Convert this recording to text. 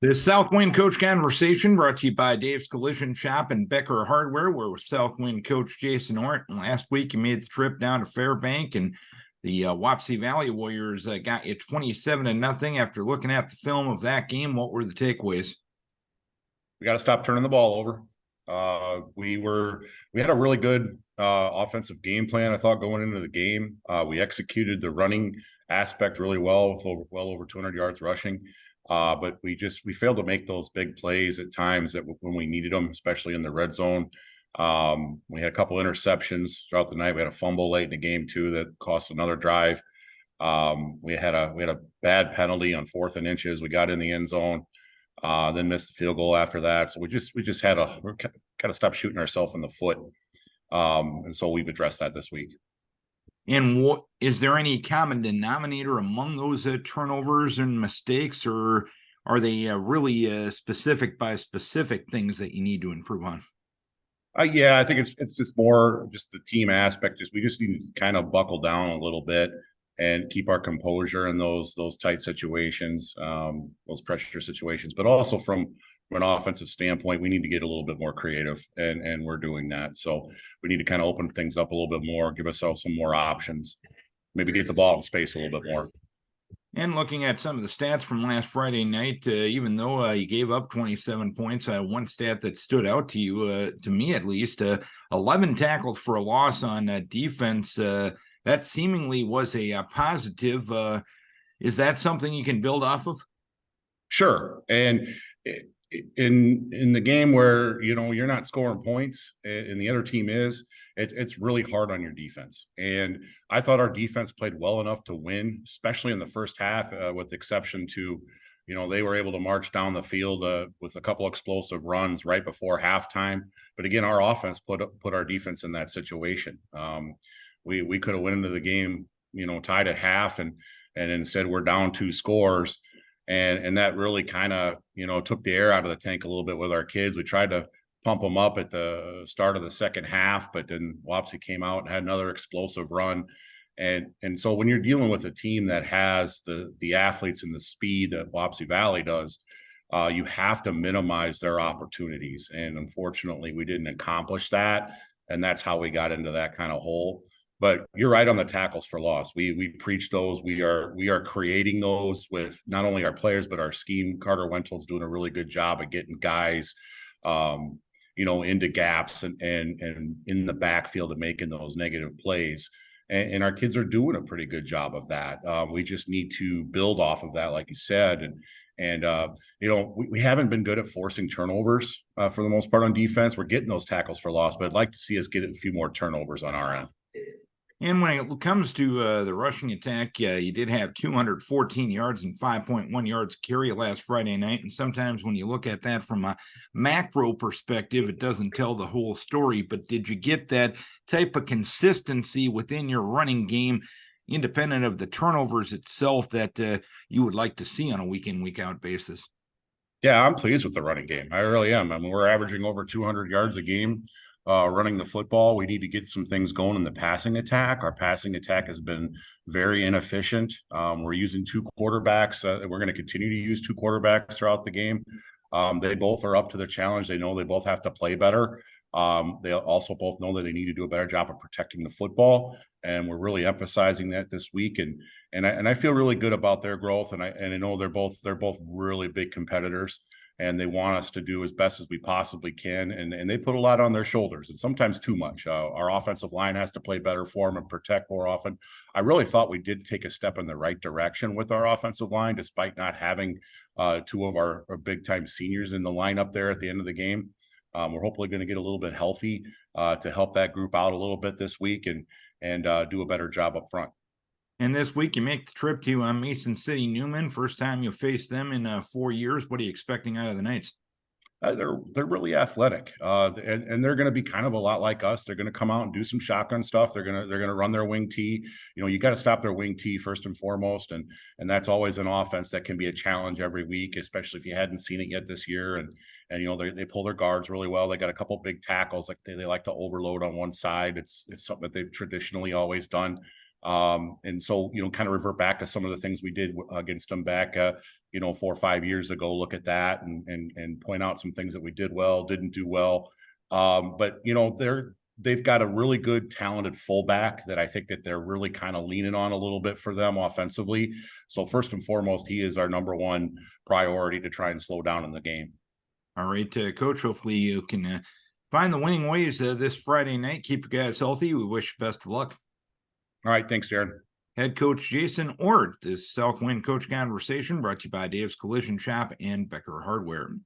The Southwind Coach Conversation brought to you by Dave's Collision Shop and Becker Hardware. We're with Southwind Coach Jason Ohrt. And last week, you made the trip down to Fairbank, and the Wapsie Valley Warriors got you 27-0. After looking at the film of that game, what were the takeaways? We got to stop turning the ball over. We had a really good offensive game plan, I thought, going into the game. We executed the running aspect really well with well over 200 yards rushing. But we failed to make those big plays at times when we needed them, especially in the red zone. We had a couple interceptions throughout the night. We had a fumble late in the game too that cost another drive. We had a bad penalty on 4th and inches. We got in the end zone, then missed the field goal after that. So we kind of stopped shooting ourselves in the foot. And so we've addressed that this week. And what is there any common denominator among those turnovers and mistakes, or are they really specific by specific things that you need to improve on? Yeah, I think it's just more just the team aspect. We just need to kind of buckle down a little bit and keep our composure in those tight situations, those pressure situations. But also from an offensive standpoint, we need to get a little bit more creative, and we're doing that. So we need to kind of open things up a little bit more, give ourselves some more options, maybe get the ball in space a little bit more. And looking at some of the stats from last Friday night, even though you gave up 27 points, one stat that stood out to you, to me at least, 11 tackles for a loss on defense. That seemingly was a positive. Is that something you can build off of? Sure. And in the game where you're not scoring points and the other team is, it's really hard on your defense. And I thought our defense played well enough to win, especially in the first half, with the exception to they were able to march down the field with a couple explosive runs right before halftime. But again, our offense put our defense in that situation. We could have went into the game tied at half, and instead we're down 2 scores. And that really kind of, took the air out of the tank a little bit with our kids. We tried to pump them up at the start of the second half, but then Wapsie came out and had another explosive run. And so when you're dealing with a team that has the athletes and the speed that Wapsie Valley does, you have to minimize their opportunities. And unfortunately, we didn't accomplish that. And that's how we got into that kind of hole. But you're right on the tackles for loss. We preach those. We are creating those with not only our players but our scheme. Carter Wentel's doing a really good job of getting guys, into gaps and in the backfield and making those negative plays. And our kids are doing a pretty good job of that. We just need to build off of that, like you said. And we haven't been good at forcing turnovers for the most part on defense. We're getting those tackles for loss, but I'd like to see us get a few more turnovers on our end. And when it comes to the rushing attack, you did have 214 yards and 5.1 yards carry last Friday night. And sometimes when you look at that from a macro perspective, it doesn't tell the whole story. But did you get that type of consistency within your running game, independent of the turnovers itself, that you would like to see on a week in, week out basis? Yeah, I'm pleased with the running game. I really am. I mean, we're averaging over 200 yards a game. Running the football. We need to get some things going in the passing attack. Our passing attack has been very inefficient. We're using 2 quarterbacks. We're going to continue to use 2 quarterbacks throughout the game. They both are up to the challenge. They know they both have to play better. They also both know that they need to do a better job of protecting the football, and we're really emphasizing that this week. And I feel really good about their growth. And I know they're both really big competitors, and they want us to do as best as we possibly can. And they put a lot on their shoulders, and sometimes too much. Our offensive line has to play better for them and protect more often. I really thought we did take a step in the right direction with our offensive line, despite not having 2 of our big-time seniors in the lineup there at the end of the game. We're hopefully going to get a little bit healthy to help that group out a little bit this week and do a better job up front. And this week you make the trip to Mason City Newman. First time you'll face them in 4 years. What are you expecting out of the Knights? They're really athletic, and they're going to be kind of a lot like us. They're going to come out and do some shotgun stuff. They're going to run their wing tee. You got to stop their wing tee first and foremost, and that's always an offense that can be a challenge every week, especially if you hadn't seen it yet this year. And they pull their guards really well. They got a couple big tackles, like they like to overload on one side. It's something that they've traditionally always done. And so, kind of revert back to some of the things we did against them back, 4 or 5 years ago, look at that and point out some things that we did well, didn't do well. But, they've got a really good, talented fullback that I think that they're really kind of leaning on a little bit for them offensively. So first and foremost, he is our number one priority to try and slow down in the game. All right, Coach, hopefully you can find the winning ways this Friday night. Keep your guys healthy. We wish you best of luck. All right. Thanks, Darren. Head coach Jason Ohrt. This Southwind Coach Conversation brought to you by Dave's Collision Shop and Becker Hardware.